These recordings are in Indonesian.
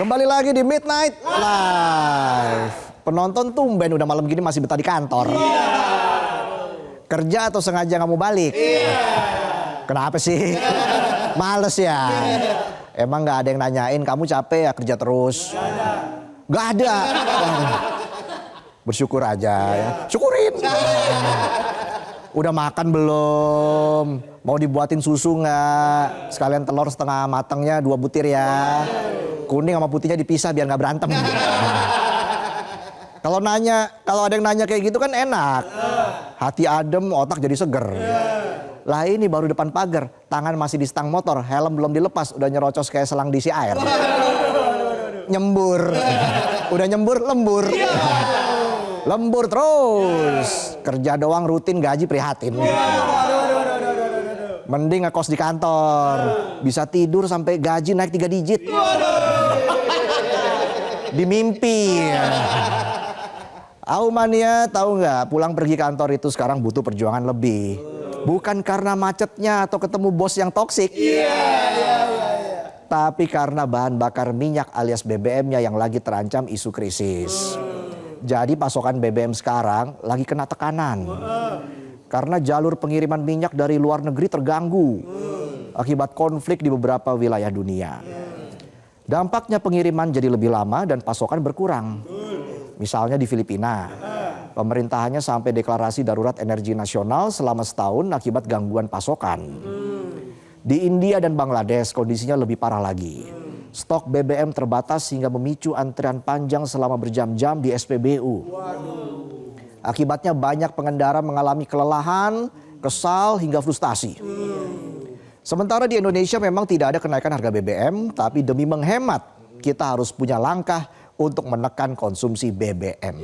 Kembali lagi di Midnight Live. Penonton tumben udah malam gini masih betah di kantor. Kerja atau sengaja nggak mau balik? Kenapa sih? Males ya? Emang nggak ada yang nanyain kamu capek ya kerja terus? Nggak ada. Bersyukur aja ya. Syukurin. Udah makan belum? Mau dibuatin susu nggak? Sekalian telur setengah matangnya 2 butir ya. Kuning sama putihnya dipisah biar nggak berantem. Kalau ada yang nanya kayak gitu kan enak. Hati adem, otak jadi seger. Lah ini baru depan pagar, tangan masih di stang motor, helm belum dilepas, udah nyerocos kayak selang diisi air. Nyembur. Udah nyembur, lembur. Lembur terus. Kerja doang rutin, gaji prihatin. Mending ngekos di kantor. Bisa tidur sampai gaji naik 3 digit. Di mimpi. Aumania tahu nggak, pulang pergi kantor itu sekarang butuh perjuangan lebih. Bukan karena macetnya atau ketemu bos yang toksik. Tapi karena bahan bakar minyak alias BBM-nya yang lagi terancam isu krisis. Jadi pasokan BBM sekarang lagi kena tekanan. Karena jalur pengiriman minyak dari luar negeri terganggu akibat konflik di beberapa wilayah dunia. Dampaknya pengiriman jadi lebih lama dan pasokan berkurang. Misalnya di Filipina, pemerintahannya sampai deklarasi darurat energi nasional selama setahun akibat gangguan pasokan. Di India dan Bangladesh kondisinya lebih parah lagi. Stok BBM terbatas hingga memicu antrian panjang selama berjam-jam di SPBU. Akibatnya banyak pengendara mengalami kelelahan, kesal hingga frustasi. Sementara di Indonesia memang tidak ada kenaikan harga BBM, tapi demi menghemat kita harus punya langkah untuk menekan konsumsi BBM.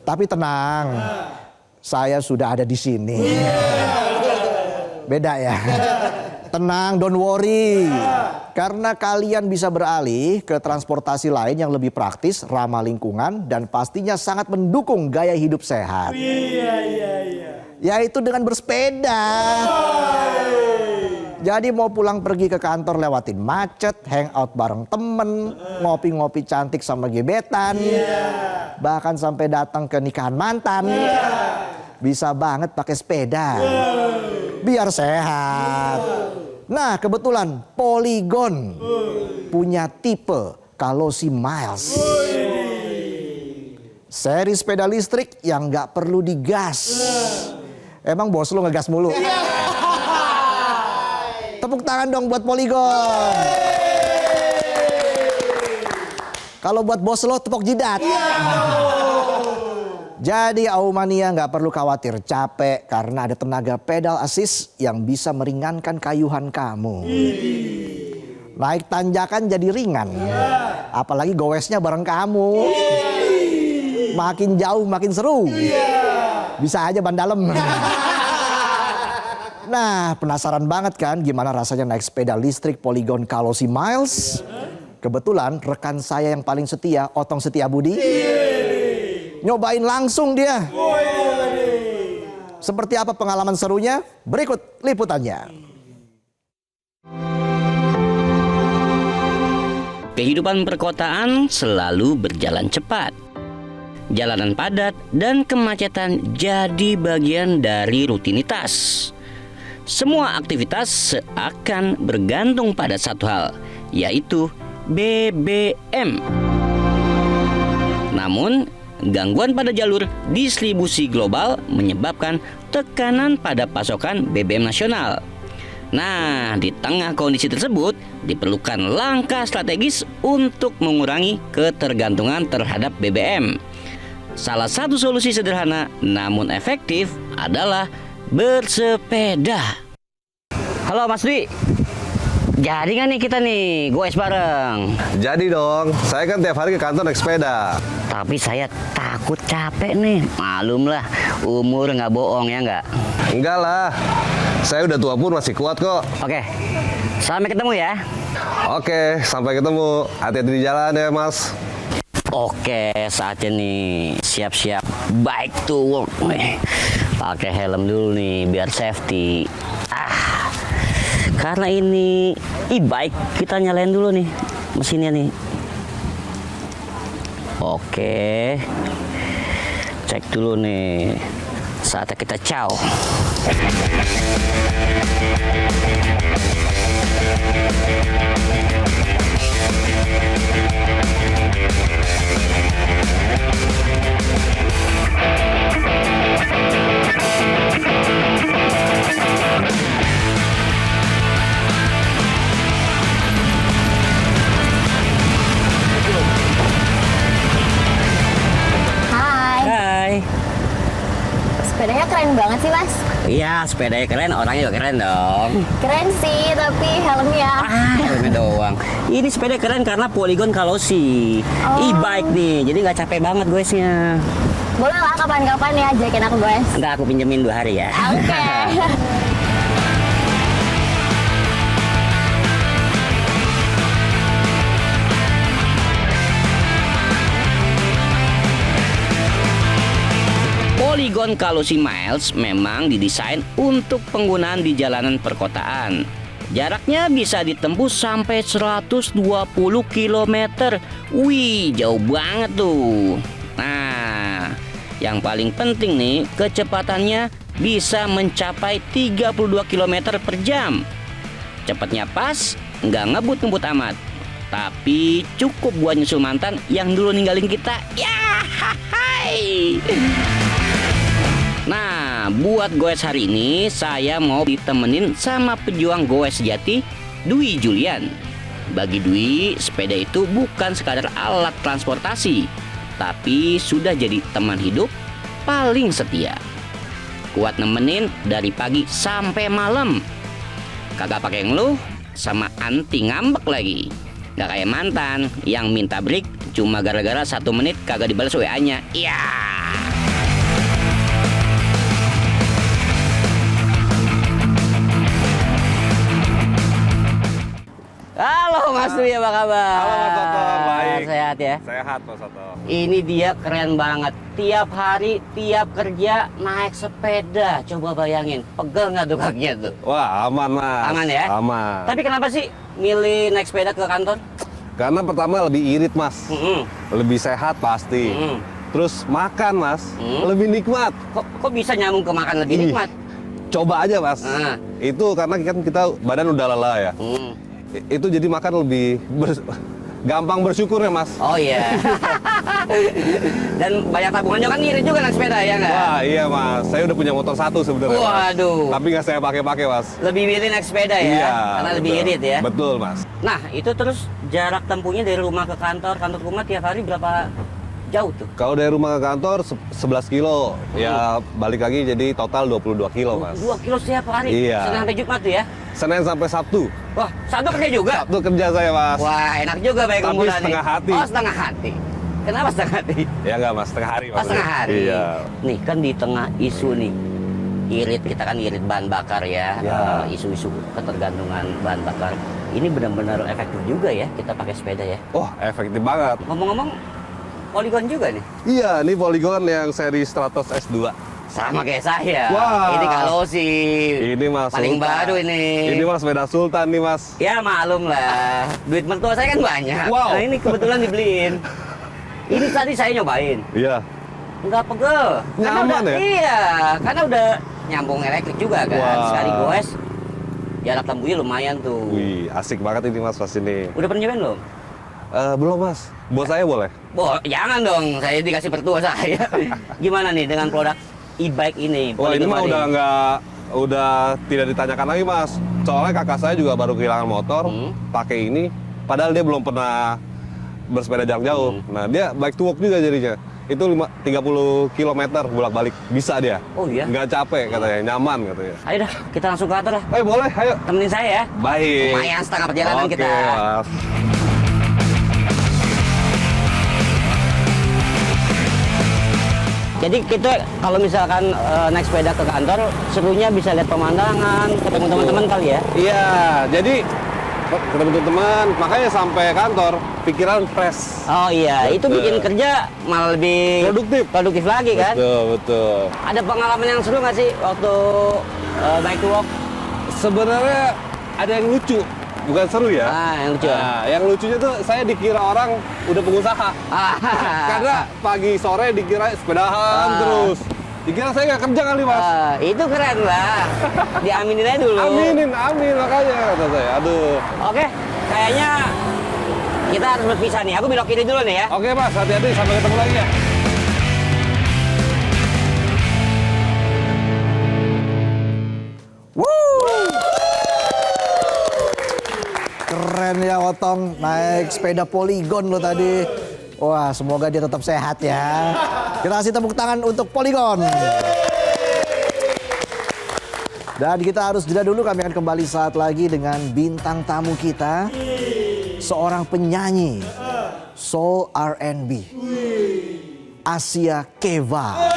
Tapi tenang, saya sudah ada di sini. Beda ya. Tenang, don't worry. Karena kalian bisa beralih ke transportasi lain yang lebih praktis, ramah lingkungan, dan pastinya sangat mendukung gaya hidup sehat. Yaitu dengan bersepeda. Jadi mau pulang pergi ke kantor lewatin macet, hangout bareng temen, ngopi-ngopi cantik sama gebetan, bahkan sampai datang ke nikahan mantan, bisa banget pakai sepeda, biar sehat. Nah kebetulan Polygon punya tipe Kalosi Miles, seri sepeda listrik yang nggak perlu digas. Emang bos lu ngegas mulu? Tepuk tangan dong buat Polygon. Kalau buat bos lo tepuk jidat. Jadi Aumania nggak perlu khawatir capek karena ada tenaga pedal assist yang bisa meringankan kayuhan kamu. Naik tanjakan jadi ringan. Apalagi goesnya bareng kamu. Makin jauh makin seru. Bisa aja ban dalem. Nah, penasaran banget kan gimana rasanya naik sepeda listrik Polygon Kalosi Miles? Kebetulan rekan saya yang paling setia, Otong Setiabudi, nyobain langsung dia. Seperti apa pengalaman serunya? Berikut liputannya. Kehidupan perkotaan selalu berjalan cepat. Jalanan padat dan kemacetan jadi bagian dari rutinitas. Semua aktivitas seakan bergantung pada satu hal, yaitu BBM. Namun, gangguan pada jalur distribusi global menyebabkan tekanan pada pasokan BBM nasional. Nah, di tengah kondisi tersebut, diperlukan langkah strategis untuk mengurangi ketergantungan terhadap BBM. Salah satu solusi sederhana namun efektif adalah bersepeda. Halo Mas Dwi, jadi nggak nih kita nih goes bareng? Jadi dong, saya kan tiap hari ke kantor naik sepeda. Tapi saya takut capek nih, malum lah, umur nggak bohong ya nggak? Enggak lah, saya udah tua pun masih kuat kok. Oke, sampai ketemu ya. Oke, sampai ketemu. Hati-hati di jalan ya Mas. Oke, saatnya nih siap-siap bike to work. Pakai helm dulu nih biar safety. Karena ini e-bike, kita nyalain dulu nih mesinnya nih. Oke. Cek dulu nih. Saatnya kita caw. Hai, Hai. sepedanya keren banget sih mas. Iya, sepedanya keren, orangnya juga keren dong. Keren sih, tapi helmnya. Helmnya doang. Ini sepeda keren karena Polygon Kalosi. Oh. E-bike nih, jadi nggak capek banget goesnya. Boleh lah kapan-kapan ya ajakin aku guys. Ntar aku pinjemin 2 hari ya. Oke. Polygon Kalosi Miles memang didesain untuk penggunaan di jalanan perkotaan. Jaraknya bisa ditembus sampai 120 km. Wih, jauh banget tuh. Nah, yang paling penting nih, kecepatannya bisa mencapai 32 km per jam. Cepatnya pas, nggak ngebut-ngebut amat. Tapi cukup buat nyusul mantan yang dulu ninggalin kita. Ya, hai. Nah, buat goes hari ini saya mau ditemenin sama pejuang goes sejati, Dwi Julian. Bagi Dwi, sepeda itu bukan sekadar alat transportasi, tapi sudah jadi teman hidup paling setia. Kuat nemenin dari pagi sampai malam. Kagak pakai ngeluh, sama anti ngambek lagi. Gak kayak mantan yang minta break cuma gara-gara 1 menit kagak dibalas WA-nya. Iya. Halo Mas Dwi, apa kabar? Halo Mas Soto, baik. Sehat ya? Sehat Mas Soto. Ini dia keren banget. Tiap hari, tiap kerja naik sepeda. Coba bayangin, pegel nggak tuh kakinya tuh? Wah, aman Mas. Aman ya? Aman. Tapi kenapa sih milih naik sepeda ke kantor? Karena pertama lebih irit Mas. Lebih sehat pasti. Terus makan Mas, lebih nikmat. Kok bisa nyambung ke makan lebih Ih, nikmat? Coba aja Mas. Ah. Itu karena kan kita badan udah lelah ya. Itu jadi makan lebih gampang bersyukur ya Mas. Oh iya. Dan banyak tabungannya kan irit juga naik sepeda ya nggak? Wah iya Mas, saya udah punya motor 1 sebenarnya. Mas. Waduh. Tapi nggak saya pakai Mas. Lebih milih naik sepeda ya? Iya. Karena lebih betul. irit ya? Betul Mas. Nah, itu terus jarak tempuhnya dari rumah ke kantor ke rumah tiap hari berapa jauh tuh? Kalau dari rumah ke kantor 11 kilo, ya balik lagi jadi total 22 kilo Mas. 2 kilo setiap hari? Iya. Senin sampai Jumat tuh ya? Senin sampai Sabtu. Wah, Sabtu kerja juga? Sabtu kerja saya Mas. Wah, enak juga baik Tapi unggulan setengah nih. hati. Oh, setengah hati. Kenapa setengah hati? Ya enggak Mas, setengah hari Oh, Mas. setengah hari. Iya. Nih, kan di tengah isu nih. Irit, kita kan irit bahan bakar ya. Ya. Isu-isu ketergantungan bahan bakar. Ini benar-benar efektif juga ya kita pakai sepeda ya. Oh, efektif banget. Ngomong-ngomong, Polygon juga nih. Iya, ini Polygon yang seri Stratos S2. Sama kayak saya. Wah. Ini Kalosi. Ini Mas Paling Sultan. baru ini. Ini Mas sepeda Sultan nih Mas. Ya maklum lah. Duit mertua saya kan banyak. Wow. Nah ini kebetulan dibeliin. Ini tadi saya nyobain. Iya. Nggak pegel. Karena Nyaman udah, ya? Iya. Karena udah nyambung elektrik juga kan. Wah. Sekali goes. Jarak tempuhnya lumayan tuh. Wih, asik banget ini Mas pas ini. Udah pernah nyobain belum? Belum Mas. Bos saya boleh? Jangan dong. Saya dikasih pertua saya. Gimana nih dengan produk e-bike ini? Wah, ini Polygon mah Body? udah tidak ditanyakan lagi Mas. Soalnya kakak saya juga baru kehilangan motor, pakai ini. Padahal dia belum pernah bersepeda jarak jauh. Nah, dia bike to work juga jadinya. Itu 30 km bolak-balik. Bisa dia. Oh iya? Nggak capek katanya, nyaman katanya. Ayo dah, kita langsung ke kantor lah. Boleh, ayo. Temenin saya ya. Baik. Lumayan setengah perjalanan Oke, kita. Mas. Jadi kita kalau misalkan naik sepeda ke kantor, serunya bisa lihat pemandangan, ketemu teman-teman kali ya. Iya, jadi ketemu teman, makanya sampai kantor pikiran fresh. Oh iya, itu Betul. bikin kerja malah lebih produktif lagi kan. Betul, betul. Ada pengalaman yang seru nggak sih waktu bike to work? Sebenarnya ada yang lucu. bukan seru ya. Yang lucu. Nah, yang lucunya tuh saya dikira orang udah pengusaha. Karena pagi sore dikira sepedahan terus. Dikira saya nggak kerja kali Mas. Itu keren lah. Diaminin aja dulu. Amin makanya kata saya. Aduh. Oke, kayaknya kita harus berpisah nih. Aku belok kiri dulu nih ya. Oke Mas, hati-hati sampai ketemu lagi ya. Keren ya Otong, naik sepeda Polygon lo tadi. Wah, semoga dia tetap sehat ya. Kita kasih tepuk tangan untuk Polygon. Dan kita harus jeda dulu, kami akan kembali saat lagi dengan bintang tamu kita. Seorang penyanyi soul R&B, Asia Keva.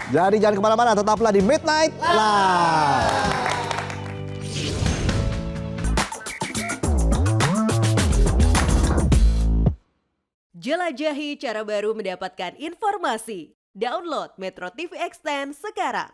Jadi jangan kemana-mana, tetaplah di Midnight Live. Jelajahi cara baru mendapatkan informasi. Download Metro TV Extend sekarang.